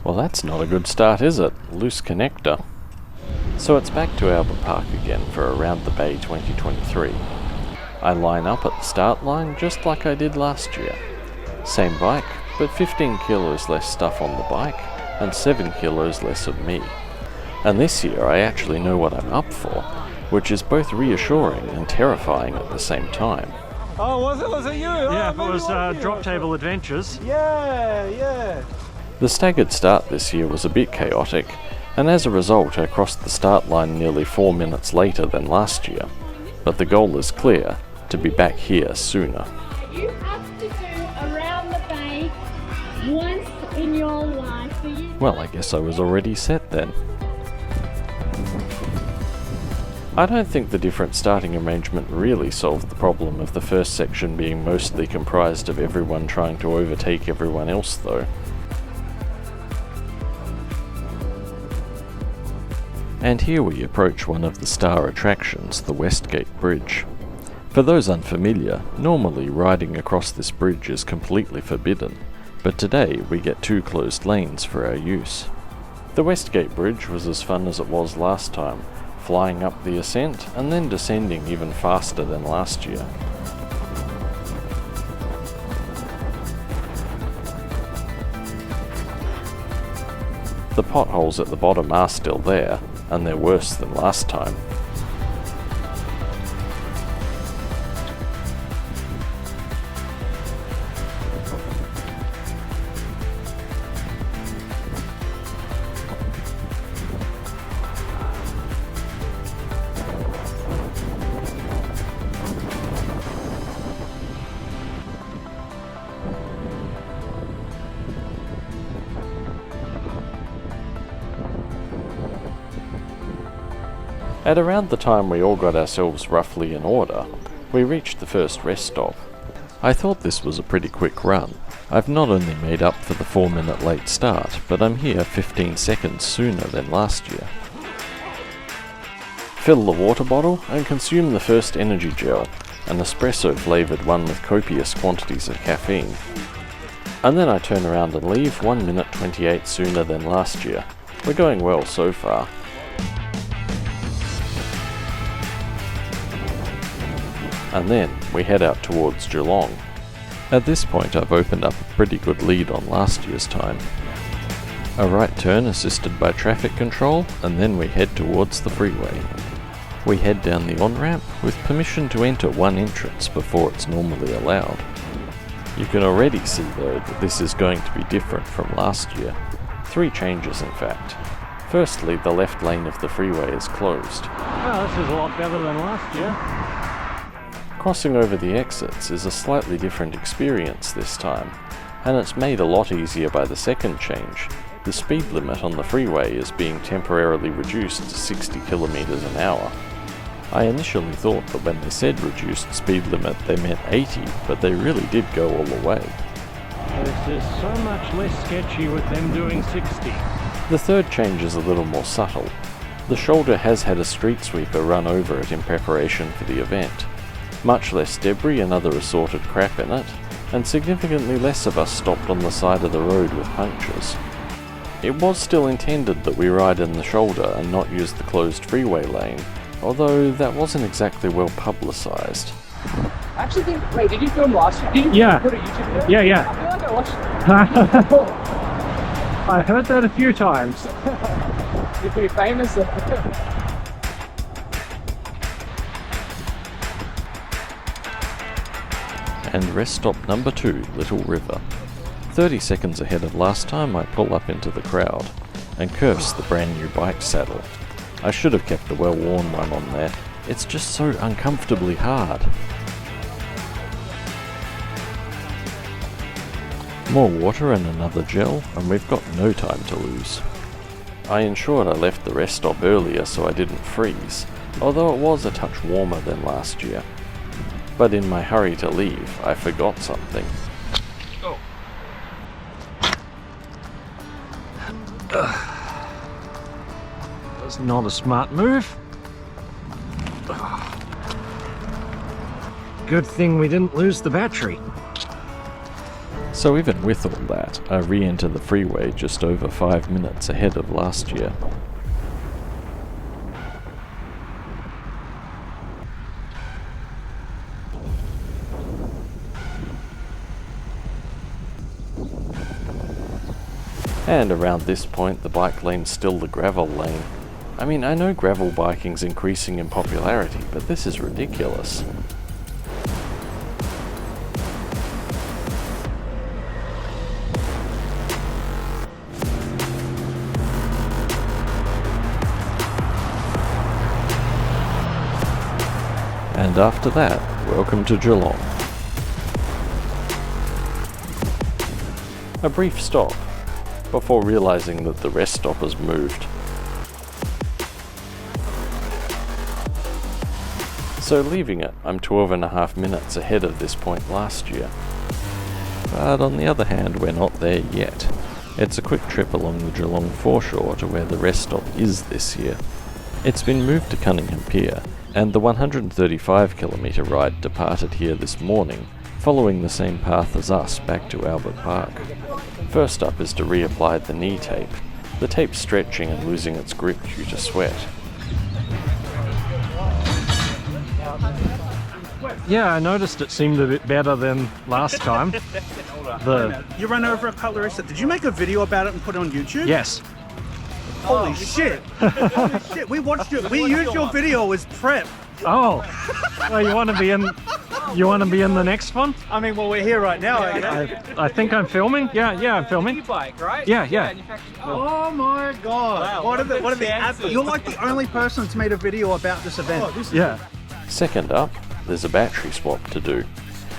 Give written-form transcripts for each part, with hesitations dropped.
Well, that's not a good start, is it? Loose connector. So it's back to Albert Park again for Around the Bay 2023. I line up at the start line just like I did last year. Same bike, but 15 kilos less stuff on the bike and 7 kilos less of me. And this year I actually know what I'm up for, which is both reassuring and terrifying at the same time. Oh, was it you? Yeah, oh, it was Drop Table Adventures. Yeah. The staggered start this year was a bit chaotic, and as a result I crossed the start line nearly 4 minutes later than last year. But the goal is clear, to be back here sooner. You have to do Around the Bay once in your life. Well, I guess I was already set then. I don't think the different starting arrangement really solved the problem of the first section being mostly comprised of everyone trying to overtake everyone else though. And here we approach one of the star attractions, the Westgate Bridge. For those unfamiliar, normally riding across this bridge is completely forbidden, but today we get 2 closed lanes for our use. The Westgate Bridge was as fun as it was last time, flying up the ascent and then descending even faster than last year. The potholes at the bottom are still there, and they're worse than last time. At around the time we all got ourselves roughly in order, we reached the first rest stop. I thought this was a pretty quick run. I've not only made up for the 4-minute late start, but I'm here 15 seconds sooner than last year. Fill the water bottle and consume the first energy gel, an espresso flavoured one with copious quantities of caffeine. And then I turn around and leave 1 minute 28 sooner than last year. We're going well so far. And then we head out towards Geelong. At this point I've opened up a pretty good lead on last year's time. A right turn assisted by traffic control, and then we head towards the freeway. We head down the on-ramp with permission to enter one entrance before it's normally allowed. You can already see though that this is going to be different from last year. 3 changes in fact. Firstly, the left lane of the freeway is closed. Well, this is a lot better than last year. Crossing over the exits is a slightly different experience this time, and it's made a lot easier by the second change. The speed limit on the freeway is being temporarily reduced to 60 kilometers an hour. I initially thought that when they said reduced speed limit they meant 80, but they really did go all the way. This is so much less sketchy with them doing 60. The third change is a little more subtle. The shoulder has had a street sweeper run over it in preparation for the event. Much less debris and other assorted crap in it, and significantly less of us stopped on the side of the road with punctures. It was still intended that we ride in the shoulder and not use the closed freeway lane, although that wasn't exactly well publicised. I actually think, wait, did you film last year? Did you Yeah. put a YouTube video? Yeah. I feel like I watched it. I heard that a few times. You're pretty famous. And rest stop number 2, Little River. 30 seconds ahead of last time I pull up into the crowd, and curse the brand new bike saddle. I should have kept the well-worn one on there. It's just so uncomfortably hard. More water and another gel, and we've got no time to lose. I ensured I left the rest stop earlier so I didn't freeze, although it was a touch warmer than last year. But in my hurry to leave, I forgot something. Oh. That's not a smart move. Good thing we didn't lose the battery. So even with all that, I re-enter the freeway just over 5 minutes ahead of last year. And around this point, the bike lane's still the gravel lane. I mean, I know gravel biking's increasing in popularity, but this is ridiculous. And after that, welcome to Geelong. A brief stop, before realising that the rest stop has moved. So leaving it, I'm 12.5 minutes ahead of this point last year. But on the other hand, we're not there yet. It's a quick trip along the Geelong foreshore to where the rest stop is this year. It's been moved to Cunningham Pier, and the 135km ride departed here this morning, following the same path as us back to Albert Park. First up is to reapply the knee tape. The tape's stretching and losing its grip due to sweat. Yeah, I noticed it seemed a bit better than last time. You ran over a colorist. Did you make a video about it and put it on YouTube? Yes. Holy shit! Holy shit! We watched it. We used your video as prep. Oh, well, you want to be in? You want to be in the next one? I mean, well, we're here right now. I think I'm filming. Yeah, I'm filming. E-bike, right? Yeah. Oh my god! Wow, what are the ads? You're like the only person that's made a video about this event. Yeah. Second up, there's a battery swap to do.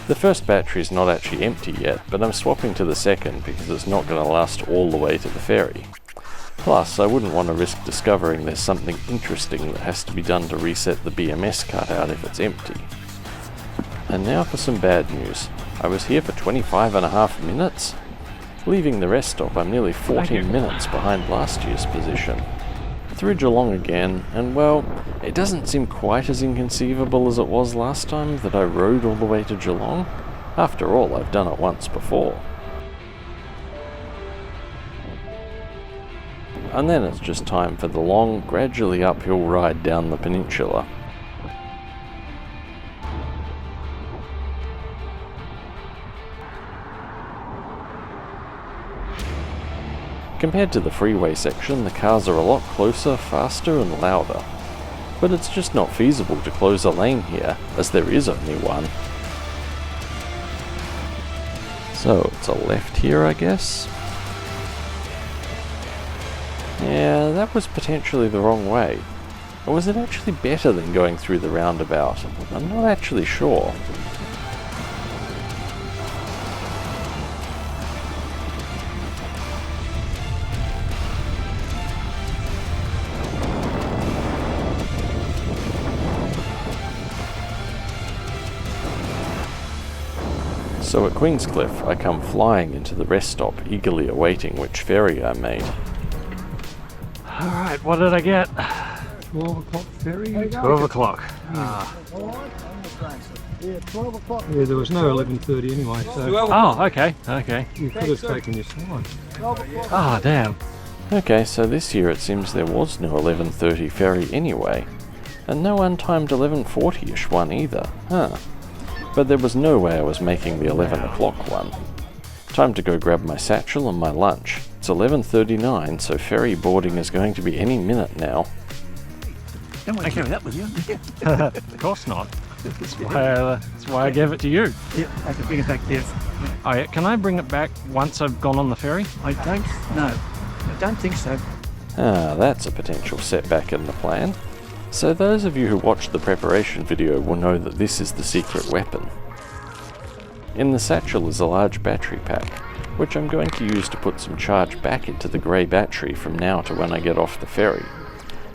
The first battery's not actually empty yet, but I'm swapping to the second because it's not going to last all the way to the ferry. Plus, I wouldn't want to risk discovering there's something interesting that has to be done to reset the BMS cutout if it's empty. And now for some bad news. I was here for 25.5 minutes? Leaving the rest stop, I'm nearly 14 minutes behind last year's position. Through Geelong again, and well, it doesn't seem quite as inconceivable as it was last time that I rode all the way to Geelong. After all, I've done it once before. And then it's just time for the long, gradually uphill ride down the peninsula. Compared to the freeway section, the cars are a lot closer, faster and louder. But it's just not feasible to close a lane here, as there is only one. So it's a left here, I guess? Yeah, that was potentially the wrong way. Or was it actually better than going through the roundabout? I'm not actually sure. So at Queenscliff, I come flying into the rest stop, eagerly awaiting which ferry I made. Alright, what did I get? 12 o'clock ferry. 12 o'clock. Yeah, 12 o'clock. Yeah, there was no 11:30 anyway, so Oh, okay. you could have taken your time. Ah, damn. Okay, so this year it seems there was no 11:30 ferry anyway. And no untimed 11:40ish one either, huh? But there was no way I was making the 11 o'clock one. Time to go grab my satchel and my lunch. It's 11:39, so ferry boarding is going to be any minute now. Don't want to carry that with you. Of course not. That's why I gave it to you. Yeah, I can bring it back there. Oh, yeah. Can I bring it back once I've gone on the ferry? I don't think so. Ah, that's a potential setback in the plan. So those of you who watched the preparation video will know that this is the secret weapon. In the satchel is a large battery pack, which I'm going to use to put some charge back into the grey battery from now to when I get off the ferry.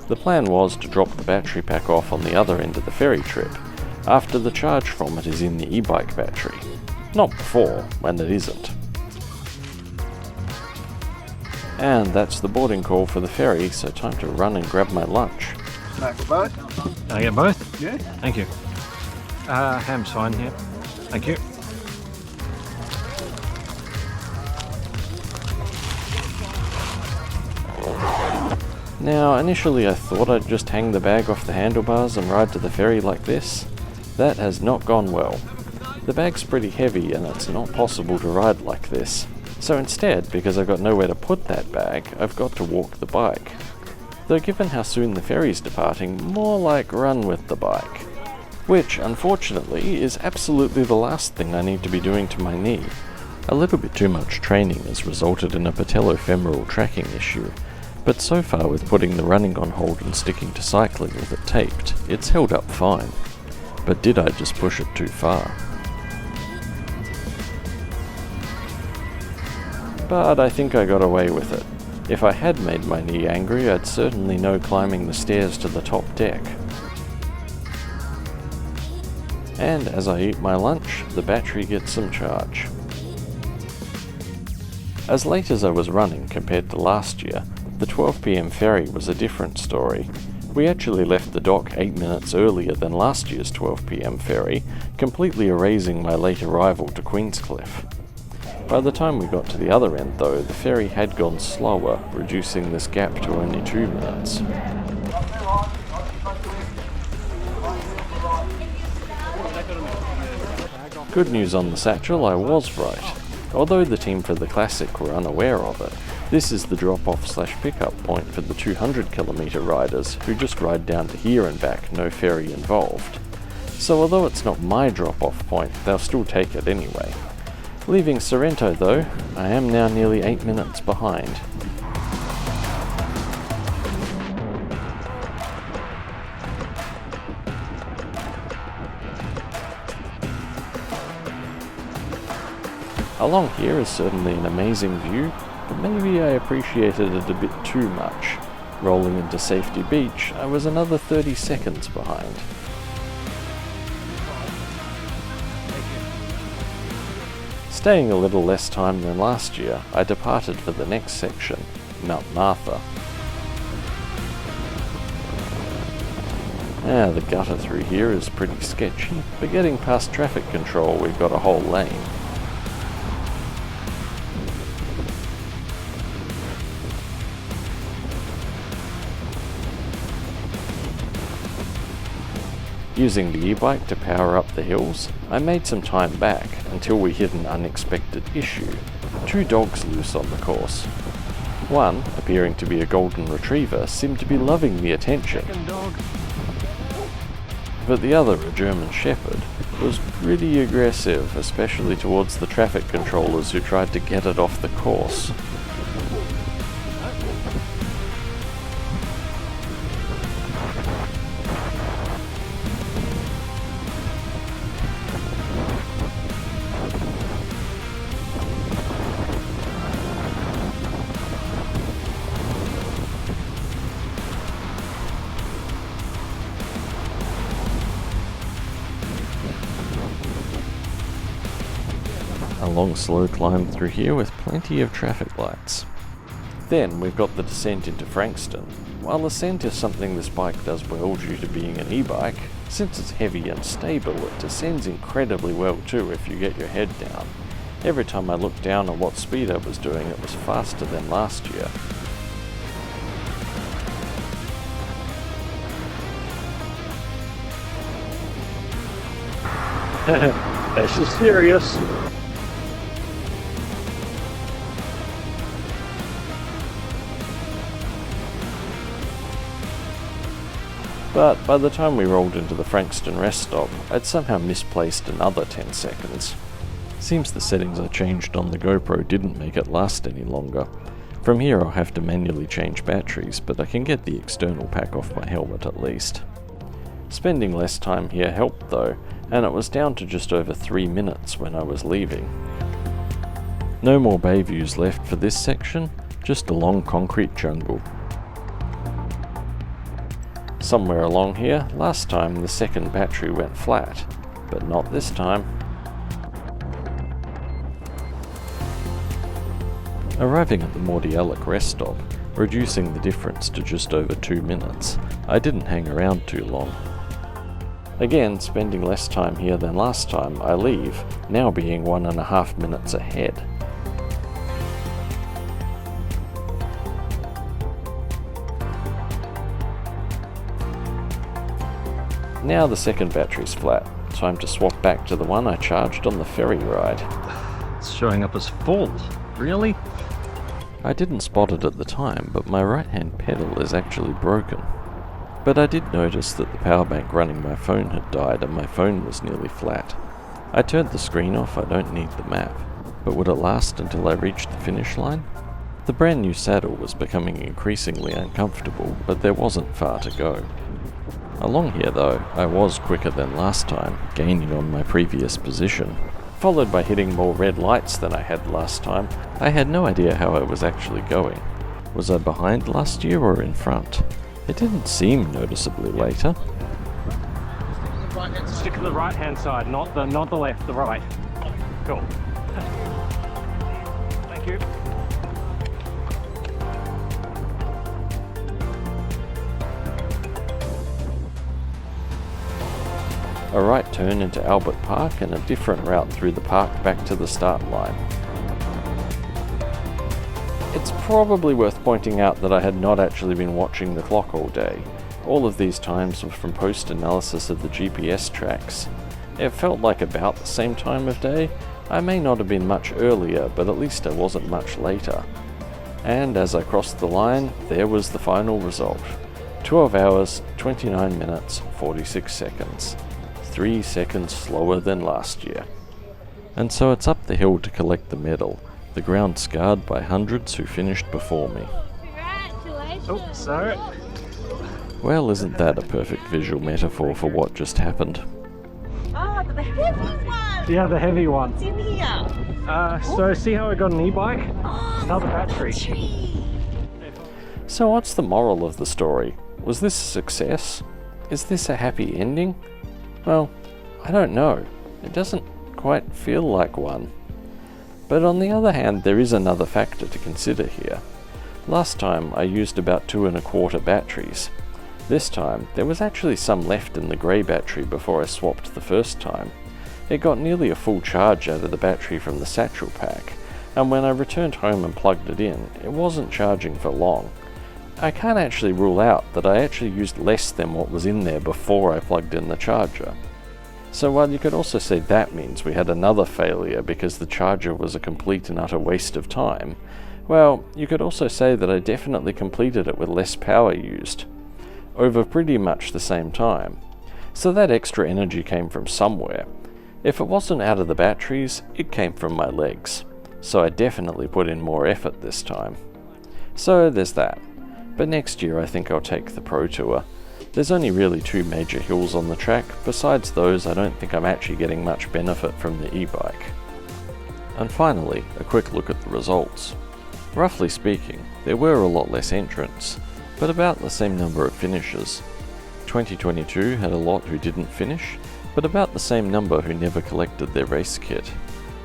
The plan was to drop the battery pack off on the other end of the ferry trip, after the charge from it is in the e-bike battery. Not before, when it isn't. And that's the boarding call for the ferry, so time to run and grab my lunch. Can I get both? Yeah. Thank you. Ham's fine here. Thank you. Now, initially I thought I'd just hang the bag off the handlebars and ride to the ferry like this. That has not gone well. The bag's pretty heavy and it's not possible to ride like this. So instead, because I've got nowhere to put that bag, I've got to walk the bike. Though given how soon the ferry's departing, more like run with the bike. Which, unfortunately, is absolutely the last thing I need to be doing to my knee. A little bit too much training has resulted in a patellofemoral tracking issue, but so far with putting the running on hold and sticking to cycling with it taped, it's held up fine. But did I just push it too far? But I think I got away with it. If I had made my knee angry, I'd certainly know climbing the stairs to the top deck. And as I eat my lunch, the battery gets some charge. As late as I was running compared to last year, the 12 PM ferry was a different story. We actually left the dock 8 minutes earlier than last year's 12 PM ferry, completely erasing my late arrival to Queenscliff. By the time we got to the other end though, the ferry had gone slower, reducing this gap to only 2 minutes. Good news on the satchel, I was right. Although the team for the Classic were unaware of it, this is the drop-off/pickup point for the 200km riders who just ride down to here and back, no ferry involved. So although it's not my drop-off point, they'll still take it anyway. Leaving Sorrento though, I am now nearly 8 minutes behind. Along here is certainly an amazing view, but maybe I appreciated it a bit too much. Rolling into Safety Beach, I was another 30 seconds behind. Staying a little less time than last year, I departed for the next section, Mount Martha. The gutter through here is pretty sketchy, but getting past traffic control we've got a whole lane. Using the e-bike to power up the hills, I made some time back until we hit an unexpected issue. 2 dogs loose on the course. One, appearing to be a golden retriever, seemed to be loving the attention. But the other, a German shepherd, was pretty aggressive, especially towards the traffic controllers who tried to get it off the course. A long slow climb through here with plenty of traffic lights. Then we've got the descent into Frankston. While ascent is something this bike does well due to being an e-bike, since it's heavy and stable, it descends incredibly well too if you get your head down. Every time I looked down at what speed I was doing, it was faster than last year. This is serious. But by the time we rolled into the Frankston rest stop, I'd somehow misplaced another 10 seconds. Seems the settings I changed on the GoPro didn't make it last any longer. From here I'll have to manually change batteries, but I can get the external pack off my helmet at least. Spending less time here helped though, and it was down to just over 3 minutes when I was leaving. No more bay views left for this section, just a long concrete jungle. Somewhere along here, last time the second battery went flat, but not this time. Arriving at the Mordialloc rest stop, reducing the difference to just over 2 minutes, I didn't hang around too long. Again, spending less time here than last time, I leave, now being 1.5 minutes ahead. Now the second battery's flat. Time to swap back to the one I charged on the ferry ride. It's showing up as full. Really? I didn't spot it at the time, but my right-hand pedal is actually broken. But I did notice that the power bank running my phone had died and my phone was nearly flat. I turned the screen off, I don't need the map. But would it last until I reached the finish line? The brand new saddle was becoming increasingly uncomfortable, but there wasn't far to go. Along here though, I was quicker than last time, gaining on my previous position. Followed by hitting more red lights than I had last time, I had no idea how I was actually going. Was I behind last year or in front? It didn't seem noticeably later. Stick to the right-hand side, not the left, the right. Cool. Thank you. A right turn into Albert Park and a different route through the park back to the start line. It's probably worth pointing out that I had not actually been watching the clock all day. All of these times were from post-analysis of the GPS tracks. It felt like about the same time of day. I may not have been much earlier, but at least I wasn't much later. And as I crossed the line, there was the final result. 12 hours, 29 minutes, 46 seconds. 3 seconds slower than last year. And so it's up the hill to collect the medal, the ground scarred by hundreds who finished before me. Congratulations. Oh, sorry. Well, isn't that a perfect visual metaphor for what just happened? Oh, the heavy one! Yeah, the heavy one. What's in here? So see how I got an e-bike? Oh, Another battery. So what's the moral of the story? Was this a success? Is this a happy ending? Well, I don't know. It doesn't quite feel like one. But on the other hand, there is another factor to consider here. Last time I used about 2 1/4 batteries. This time there was actually some left in the grey battery before I swapped the first time. It got nearly a full charge out of the battery from the satchel pack, and when I returned home and plugged it in, it wasn't charging for long. I can't actually rule out that I actually used less than what was in there before I plugged in the charger. So while you could also say that means we had another failure because the charger was a complete and utter waste of time, well, you could also say that I definitely completed it with less power used, over pretty much the same time. So that extra energy came from somewhere. If it wasn't out of the batteries, it came from my legs. So I definitely put in more effort this time. So there's that. But next year I think I'll take the Pro Tour. There's only really 2 major hills on the track. Besides those, I don't think I'm actually getting much benefit from the e-bike. And finally, a quick look at the results. Roughly speaking, there were a lot less entrants, but about the same number of finishers. 2022 had a lot who didn't finish, but about the same number who never collected their race kit.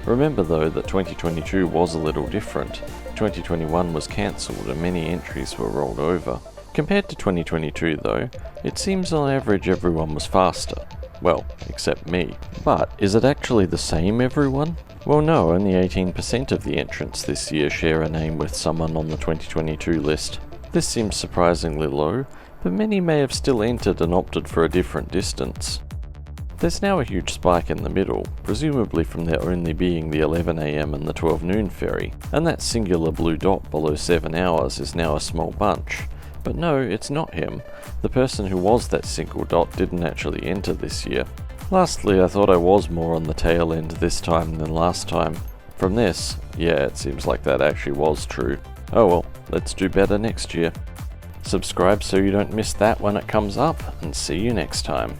Remember though that 2022 was a little different. 2021 was cancelled and many entries were rolled over. Compared to 2022 though, it seems on average everyone was faster. Well, except me. But is it actually the same everyone? Well no, only 18% of the entrants this year share a name with someone on the 2022 list. This seems surprisingly low, but many may have still entered and opted for a different distance. There's now a huge spike in the middle, presumably from there only being the 11 AM and the 12 noon ferry, and that singular blue dot below 7 hours is now a small bunch. But no, it's not him. The person who was that single dot didn't actually enter this year. Lastly, I thought I was more on the tail end this time than last time. From this, yeah, it seems like that actually was true. Oh well, let's do better next year. Subscribe so you don't miss that when it comes up, and see you next time.